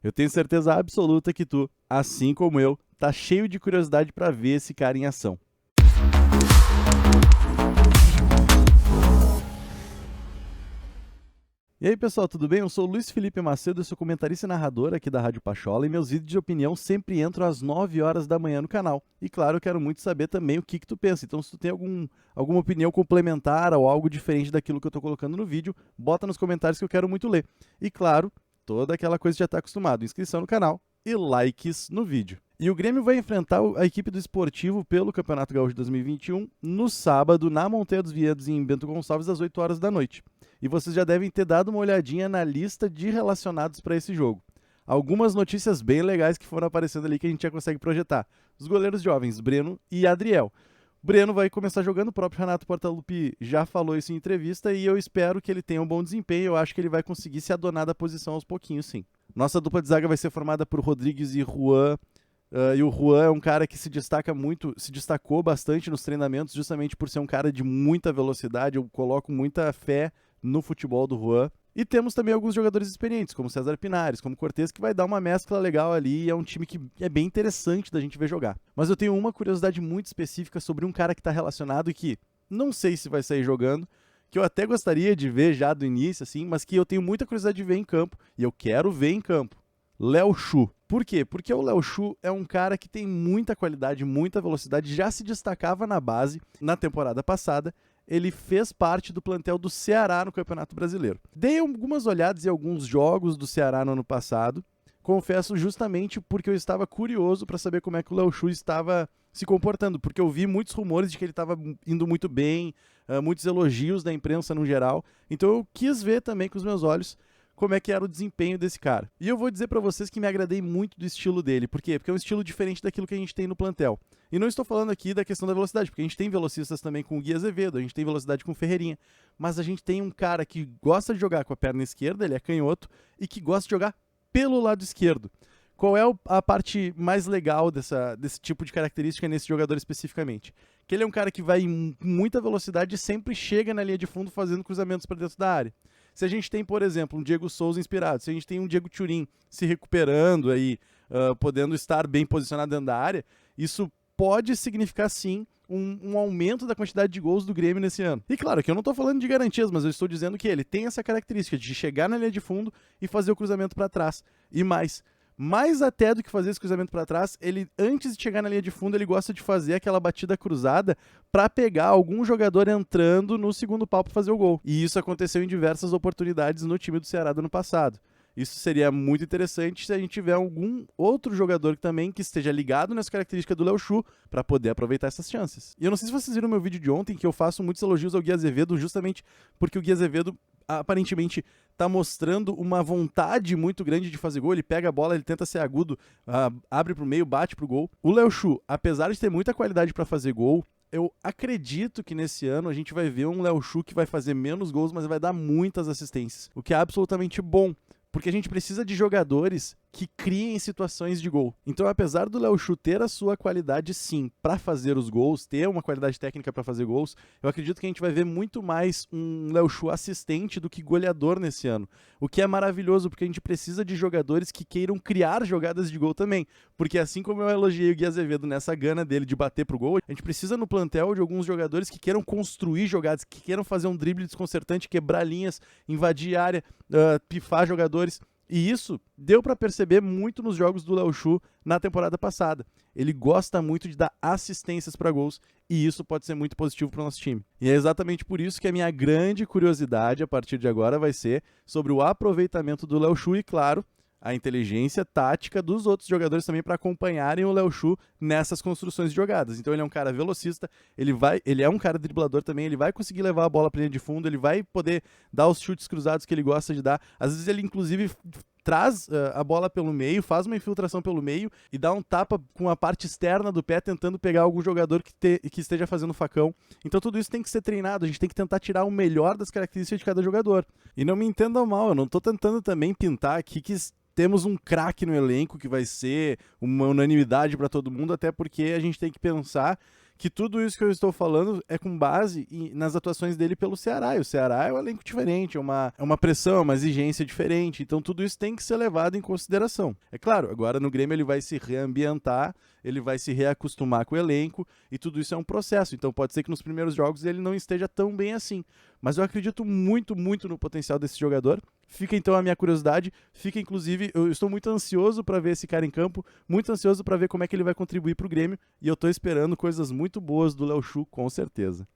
Eu tenho certeza absoluta que tu, assim como eu, tá cheio de curiosidade para ver esse cara em ação. E aí pessoal, tudo bem? Eu sou o Luiz Felipe Macedo, eu sou comentarista e narrador aqui da Rádio Pachola e meus vídeos de opinião sempre entram às 9 horas da manhã no canal. E claro, eu quero muito saber também o que tu pensa, então se tu tem alguma opinião complementar ou algo diferente daquilo que eu tô colocando no vídeo, bota nos comentários que eu quero muito ler. E claro, toda aquela coisa que já tá acostumado, inscrição no canal e likes no vídeo. E o Grêmio vai enfrentar a equipe do Esportivo pelo Campeonato Gaúcho 2021 no sábado, na Montanha dos Vinhedos, em Bento Gonçalves, às 8 horas da noite. E vocês já devem ter dado uma olhadinha na lista de relacionados para esse jogo. Algumas notícias bem legais que foram aparecendo ali que a gente já consegue projetar. Os goleiros jovens, Breno e Adriel. Breno vai começar jogando, o próprio Renato Portaluppi já falou isso em entrevista e eu espero que ele tenha um bom desempenho, eu acho que ele vai conseguir se adonar da posição aos pouquinhos, sim. Nossa dupla de zaga vai ser formada por Rodrigues e Juan. E o Juan é um cara que se destacou bastante nos treinamentos, justamente por ser um cara de muita velocidade. Eu coloco muita fé no futebol do Juan. E temos também alguns jogadores experientes, como César Pinares, como Cortez, que vai dar uma mescla legal ali e é um time que é bem interessante da gente ver jogar. Mas eu tenho uma curiosidade muito específica sobre um cara que está relacionado e que não sei se vai sair jogando, que eu até gostaria de ver já do início, assim, mas que eu tenho muita curiosidade de ver em campo, e eu quero ver em campo. Léo Xu. Por quê? Porque o Léo Xu é um cara que tem muita qualidade, muita velocidade, já se destacava na base na temporada passada. Ele fez parte do plantel do Ceará no Campeonato Brasileiro. Dei algumas olhadas em alguns jogos do Ceará no ano passado, confesso justamente porque eu estava curioso para saber como é que o Léo Xu estava se comportando, porque eu vi muitos rumores de que ele estava indo muito bem, muitos elogios da imprensa no geral, então eu quis ver também com os meus olhos como é que era o desempenho desse cara. E eu vou dizer para vocês que me agradei muito do estilo dele. Por quê? Porque é um estilo diferente daquilo que a gente tem no plantel. E não estou falando aqui da questão da velocidade, porque a gente tem velocistas também com o Gui Azevedo, a gente tem velocidade com o Ferreirinha, mas a gente tem um cara que gosta de jogar com a perna esquerda, ele é canhoto, e que gosta de jogar pelo lado esquerdo. Qual é a parte mais legal desse tipo de característica nesse jogador especificamente? Que ele é um cara que vai em muita velocidade e sempre chega na linha de fundo fazendo cruzamentos para dentro da área. Se a gente tem, por exemplo, um Diego Souza inspirado, se a gente tem um Diego Thurin se recuperando aí, podendo estar bem posicionado dentro da área, isso pode significar sim um aumento da quantidade de gols do Grêmio nesse ano. E claro que eu não estou falando de garantias, mas eu estou dizendo que ele tem essa característica de chegar na linha de fundo e fazer o cruzamento para trás. E mais até do que fazer esse cruzamento para trás, ele, antes de chegar na linha de fundo, ele gosta de fazer aquela batida cruzada para pegar algum jogador entrando no segundo pau para fazer o gol. E isso aconteceu em diversas oportunidades no time do Ceará do ano passado. Isso seria muito interessante se a gente tiver algum outro jogador também que esteja ligado nessa característica do Léo Xu para poder aproveitar essas chances. E eu não sei se vocês viram meu vídeo de ontem, que eu faço muitos elogios ao Gui Azevedo, justamente porque o Gui Azevedo aparentemente está mostrando uma vontade muito grande de fazer gol. Ele pega a bola, ele tenta ser agudo, abre para o meio, bate para o gol. O Léo Xu, apesar de ter muita qualidade para fazer gol, eu acredito que nesse ano a gente vai ver um Léo Xu que vai fazer menos gols, mas vai dar muitas assistências, o que é absolutamente bom, porque a gente precisa de jogadores que criem situações de gol. Então, apesar do Léo Xu ter a sua qualidade, sim, para fazer os gols, ter uma qualidade técnica para fazer gols, eu acredito que a gente vai ver muito mais um Léo Xu assistente do que goleador nesse ano. O que é maravilhoso, porque a gente precisa de jogadores que queiram criar jogadas de gol também. Porque assim como eu elogiei o Gui Azevedo nessa gana dele de bater pro gol, a gente precisa no plantel de alguns jogadores que queiram construir jogadas, que queiram fazer um drible desconcertante, quebrar linhas, invadir a área, pifar jogadores. E isso deu para perceber muito nos jogos do Léo Xu na temporada passada. Ele gosta muito de dar assistências para gols e isso pode ser muito positivo para o nosso time. E é exatamente por isso que a minha grande curiosidade a partir de agora vai ser sobre o aproveitamento do Léo Xu e, claro, a inteligência tática dos outros jogadores também para acompanharem o Léo Xu nessas construções de jogadas. Então ele é um cara velocista, ele é um cara driblador também, ele vai conseguir levar a bola para a linha de fundo, ele vai poder dar os chutes cruzados que ele gosta de dar. Às vezes ele inclusive traz a bola pelo meio, faz uma infiltração pelo meio e dá um tapa com a parte externa do pé tentando pegar algum jogador que esteja fazendo facão. Então tudo isso tem que ser treinado, a gente tem que tentar tirar o melhor das características de cada jogador. E não me entendam mal, eu não estou tentando também pintar aqui que temos um craque no elenco que vai ser uma unanimidade para todo mundo, até porque a gente tem que pensar que tudo isso que eu estou falando é com base nas atuações dele pelo Ceará. E o Ceará é um elenco diferente, é uma pressão, uma exigência diferente. Então tudo isso tem que ser levado em consideração. É claro, agora no Grêmio ele vai se reambientar, ele vai se reacostumar com o elenco e tudo isso é um processo. Então pode ser que nos primeiros jogos ele não esteja tão bem assim. Mas eu acredito muito, muito no potencial desse jogador. Fica então a minha curiosidade, fica inclusive, eu estou muito ansioso para ver esse cara em campo, muito ansioso para ver como é que ele vai contribuir para o Grêmio e eu estou esperando coisas muito boas do Léo Chu, com certeza.